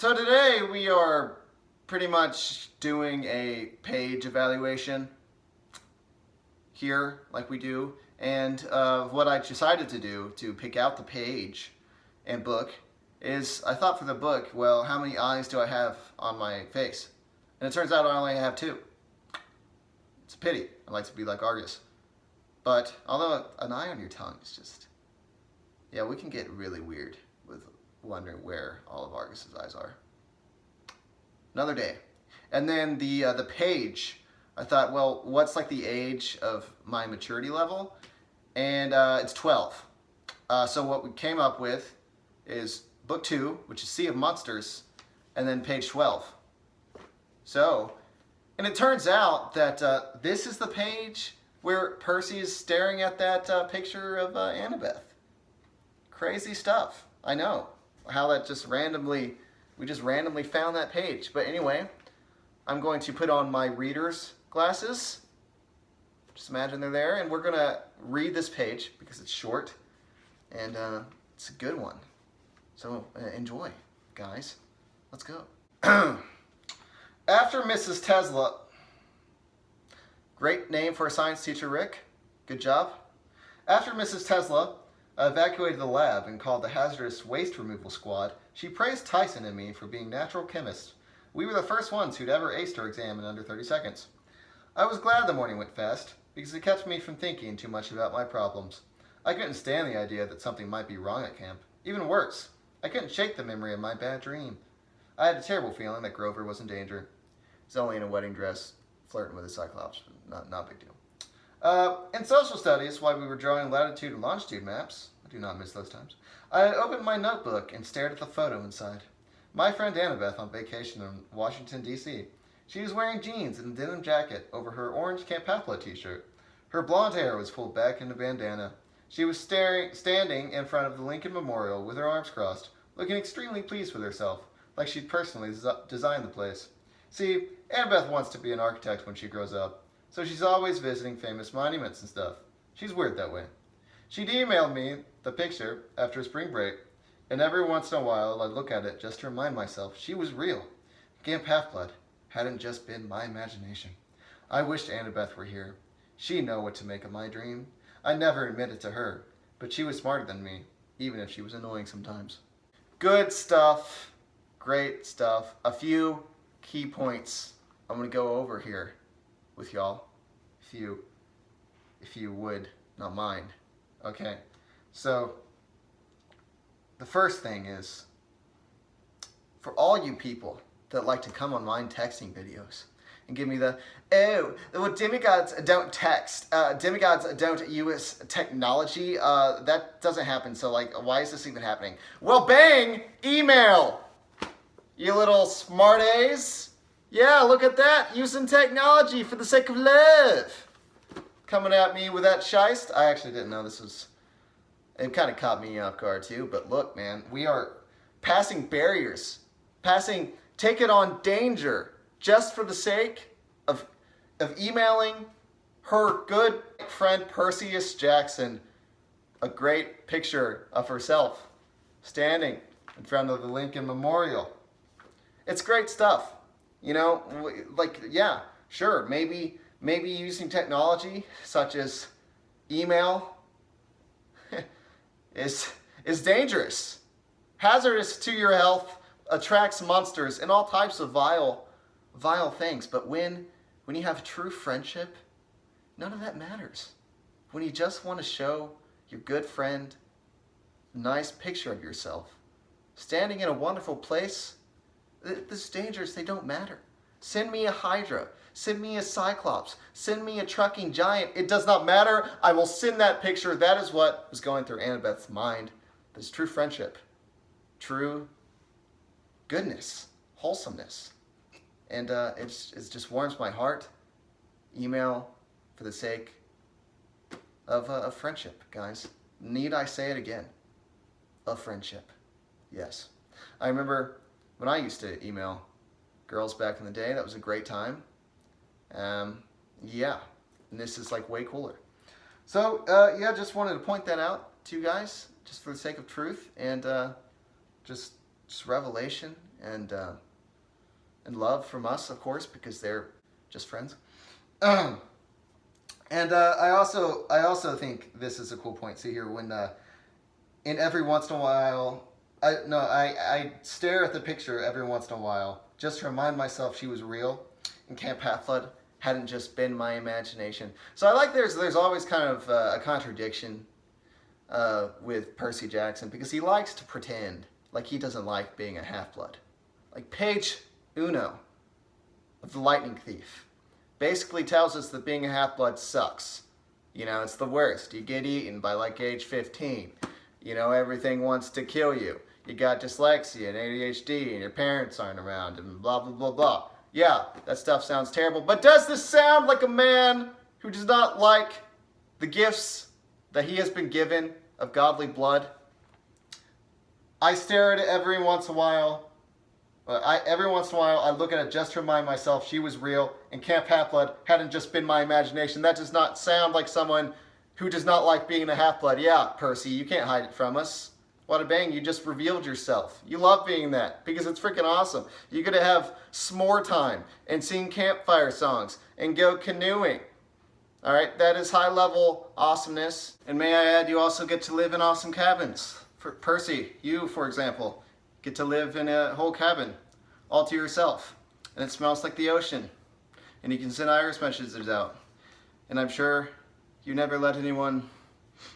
So today we are pretty much doing a page evaluation here, like we do, and what I decided to do to pick out the page and book is I thought for the book, well, how many eyes do I have on my face? And it turns out I only have two. It's a pity. I like to be like Argus. But although an eye on your tongue is just, yeah, we can get really weird with wondering where all of Argus's eyes are. Another day. And then the page, I thought, well, what's like the age of my maturity level? And it's 12. So what we came up with is book 2, which is Sea of Monsters, and then page 12. So, and it turns out that this is the page where Percy is staring at that picture of Annabeth. Crazy stuff. I know how that we just randomly found that page. But anyway, I'm going to put on my reader's glasses. Just imagine they're there, and we're going to read this page because it's short and it's a good one. So enjoy, guys. Let's go. After Mrs. Tesla, great name for a science teacher, Rick. Good job. After Mrs. Tesla evacuated the lab and called the hazardous waste removal squad, she praised Tyson and me for being natural chemists. We were the first ones who'd ever aced her exam in under 30 seconds. I was glad the morning went fast because it kept me from thinking too much about my problems. I couldn't stand the idea that something might be wrong at camp. Even worse, I couldn't shake the memory of my bad dream. I had a terrible feeling that Grover was in danger. He's only in a wedding dress, flirting with a Cyclops. Not a big deal. In social studies, while we were drawing latitude and longitude maps, I do not miss those times, I opened my notebook and stared at the photo inside. My friend Annabeth on vacation in Washington, D.C. She was wearing jeans and a denim jacket over her orange Camp Half-Blood t-shirt. Her blonde hair was pulled back in a bandana. She was standing in front of the Lincoln Memorial with her arms crossed, looking extremely pleased with herself, like she'd personally designed the place. See, Annabeth wants to be an architect when she grows up, so she's always visiting famous monuments and stuff. She's weird that way. She'd emailed me the picture after spring break, and every once in a while I'd look at it just to remind myself she was real. Camp Half-Blood hadn't just been my imagination. I wished Annabeth were here. She'd know what to make of my dream. I never admitted to her, but she was smarter than me, even if she was annoying sometimes. Good stuff. Great stuff. A few key points I'm going to go over here with y'all, if you would not mind. Okay, so the first thing is, for all you people that like to come on mine texting videos and give me the, oh, well, demigods don't text, demigods don't use technology, that doesn't happen, so like, why is this even happening? Well, bang, email, you little smartass. Yeah, look at that, using technology for the sake of love. Coming at me with that shiest. I actually didn't know this was, it kind of caught me off guard too, but look, man, we are passing barriers, taking on danger just for the sake of emailing her good friend Percy Jackson a great picture of herself standing in front of the Lincoln Memorial. It's great stuff. You know, like, yeah, sure, maybe using technology such as email is dangerous, hazardous to your health, attracts monsters and all types of vile things. But when you have true friendship, none of that matters. When you just want to show your good friend a nice picture of yourself standing in a wonderful place, this dangerous, they don't matter. Send me a Hydra. Send me a Cyclops. Send me a trucking giant. It does not matter. I will send that picture. That is what was going through Annabeth's mind. There's true friendship, true goodness, wholesomeness. And it just warms my heart. Email for the sake of friendship, guys. Need I say it again? Of friendship. Yes. I remember when I used to email girls back in the day. That was a great time. Yeah, and this is like way cooler. So yeah, just wanted to point that out to you guys, just for the sake of truth and just revelation and love from us, of course, because they're just friends. And I also think this is a cool point. See here, when in every once in a while, I stare at the picture every once in a while just to remind myself she was real, and Camp Half-Blood hadn't just been my imagination. So I like there's always kind of a contradiction with Percy Jackson, because he likes to pretend like he doesn't like being a half-blood. Like page uno of The Lightning Thief basically tells us that being a half-blood sucks. You know, it's the worst. You get eaten by like age 15. You know, everything wants to kill you. You got dyslexia and ADHD and your parents aren't around and blah, blah, blah, blah. Yeah, that stuff sounds terrible. But does this sound like a man who does not like the gifts that he has been given of godly blood? I stare at it every once in a while. Every once in a while, I look at it just to remind myself she was real, and Camp Half-Blood hadn't just been my imagination. That does not sound like someone who does not like being a half-blood. Yeah, Percy, you can't hide it from us. Wada bang, you just revealed yourself. You love being that because it's freaking awesome. You get to have s'more time and sing campfire songs and go canoeing. All right, that is high-level awesomeness. And may I add, you also get to live in awesome cabins. For Percy, you, for example, get to live in a whole cabin all to yourself. And it smells like the ocean. And you can send iris messages out. And I'm sure you never let anyone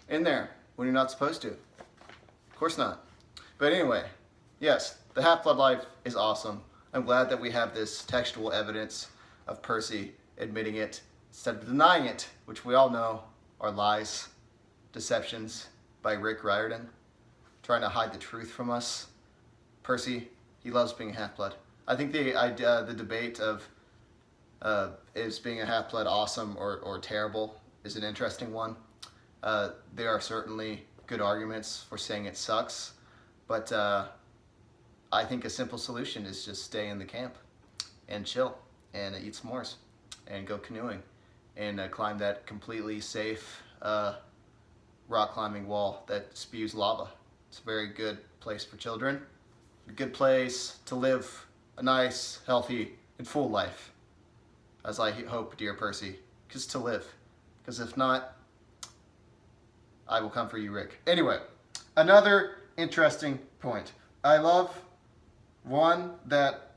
in there when you're not supposed to. Of course not. But anyway, yes, the Half-Blood life is awesome. I'm glad that we have this textual evidence of Percy admitting it instead of denying it, which we all know are lies, deceptions by Rick Riordan, trying to hide the truth from us. Percy, he loves being a half-blood. I think the debate of is being a half-blood awesome or terrible is an interesting one. There are certainly good arguments for saying it sucks, but I think a simple solution is just stay in the camp and chill and eat s'mores and go canoeing and climb that completely safe rock climbing wall that spews lava. It's a very good place for children, a good place to live a nice, healthy, and full life, as I hope, dear Percy, just to live. Because if not, I will come for you, Rick. Anyway, another interesting point. I love, one, that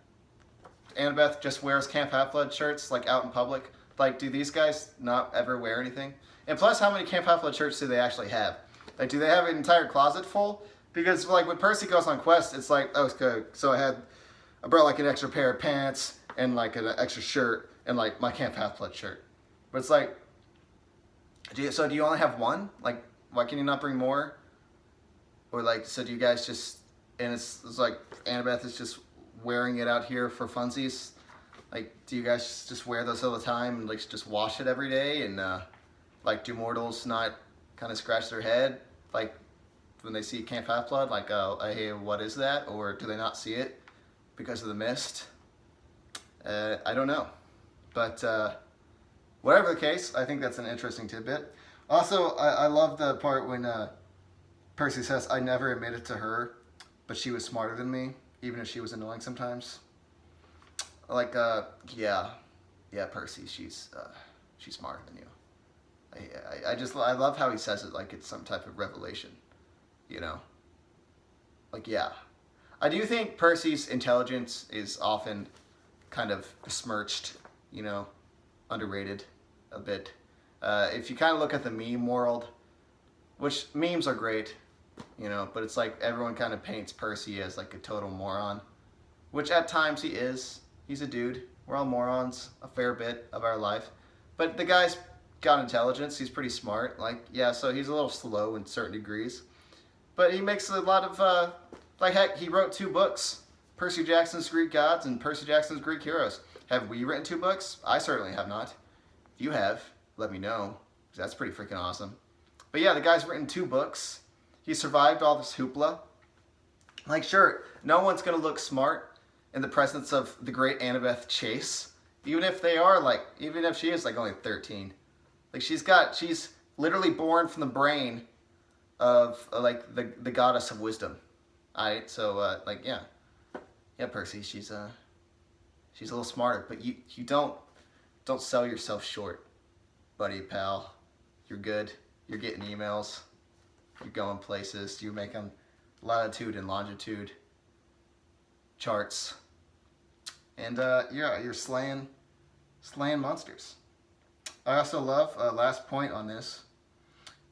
Annabeth just wears Camp Half-Blood shirts, like, out in public. Like, do these guys not ever wear anything? And plus, how many Camp Half-Blood shirts do they actually have? Like, do they have an entire closet full? Because, like, when Percy goes on quest, it's like, oh, okay, so I brought, like, an extra pair of pants and, like, an extra shirt and, like, my Camp Half-Blood shirt. But it's like, do you only have one? Like, why can you not bring more? Or, like, so do you guys just, and it's like, Annabeth is just wearing it out here for funsies? Like, do you guys just wear those all the time and, like, just wash it every day? And, like, do mortals not kind of scratch their head, like, when they see Camp Half-Blood, like, hey, what is that? Or do they not see it because of the mist? I don't know. But whatever the case, I think that's an interesting tidbit. Also, I love the part when Percy says, I never admitted to her, but she was smarter than me, even if she was annoying sometimes. Like, yeah, Percy, she's smarter than you. I love how he says it like it's some type of revelation, you know? Like, yeah. I do think Percy's intelligence is often kind of besmirched, you know, underrated a bit. If you kind of look at the meme world, which memes are great, you know, but it's like everyone kind of paints Percy as like a total moron, which at times he is. He's a dude. We're all morons a fair bit of our life. But the guy's got intelligence. He's pretty smart. Like, yeah, so he's a little slow in certain degrees. But he makes a lot of, like, heck, he wrote 2 books. Percy Jackson's Greek Gods and Percy Jackson's Greek Heroes. Have we written 2 books? I certainly have not. If you have, let me know. That's pretty freaking awesome. But yeah, the guy's written 2 books. He survived all this hoopla. Like, sure, no one's going to look smart in the presence of the great Annabeth Chase. Even if she is, like, only 13. Like, she's literally born from the brain of, like, the goddess of wisdom. Alright, so, like, yeah. yeah, Percy, she's a little smarter, but you don't sell yourself short, buddy, pal. You're good. You're getting emails. You're going places. You're making latitude and longitude charts, and yeah, you're slaying monsters. I also love last point on this,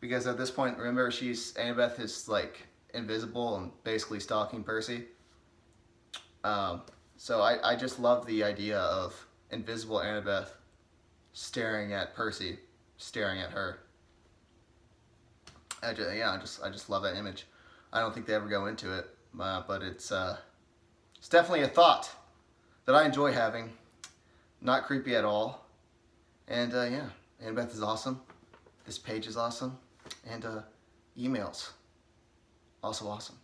because at this point, remember, Annabeth is like invisible and basically stalking Percy. So I just love the idea of invisible Annabeth staring at Percy, staring at her. I just love that image. I don't think they ever go into it, but it's definitely a thought that I enjoy having. Not creepy at all. And yeah, Annabeth is awesome. This page is awesome. And emails, also awesome.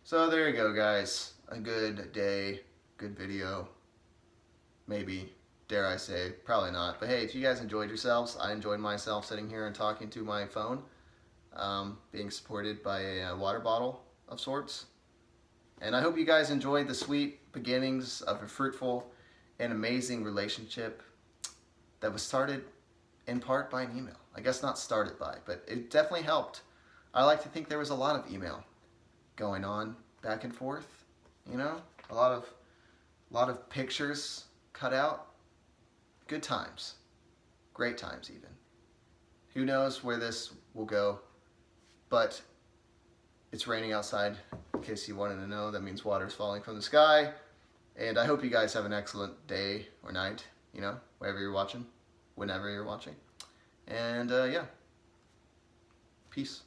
So there you go, guys. A good day, good video. Maybe, dare I say, probably not. But hey, if you guys enjoyed yourselves, I enjoyed myself sitting here and talking to my phone, being supported by a water bottle of sorts. And I hope you guys enjoyed the sweet beginnings of a fruitful and amazing relationship that was started in part by an email. I guess not started by, but it definitely helped. I like to think there was a lot of email going on back and forth, you know, a lot of pictures cut out. Good times, great times even. Who knows where this will go, but it's raining outside, in case you wanted to know. That means water's falling from the sky. And I hope you guys have an excellent day or night, you know, wherever you're watching, whenever you're watching. And yeah, peace.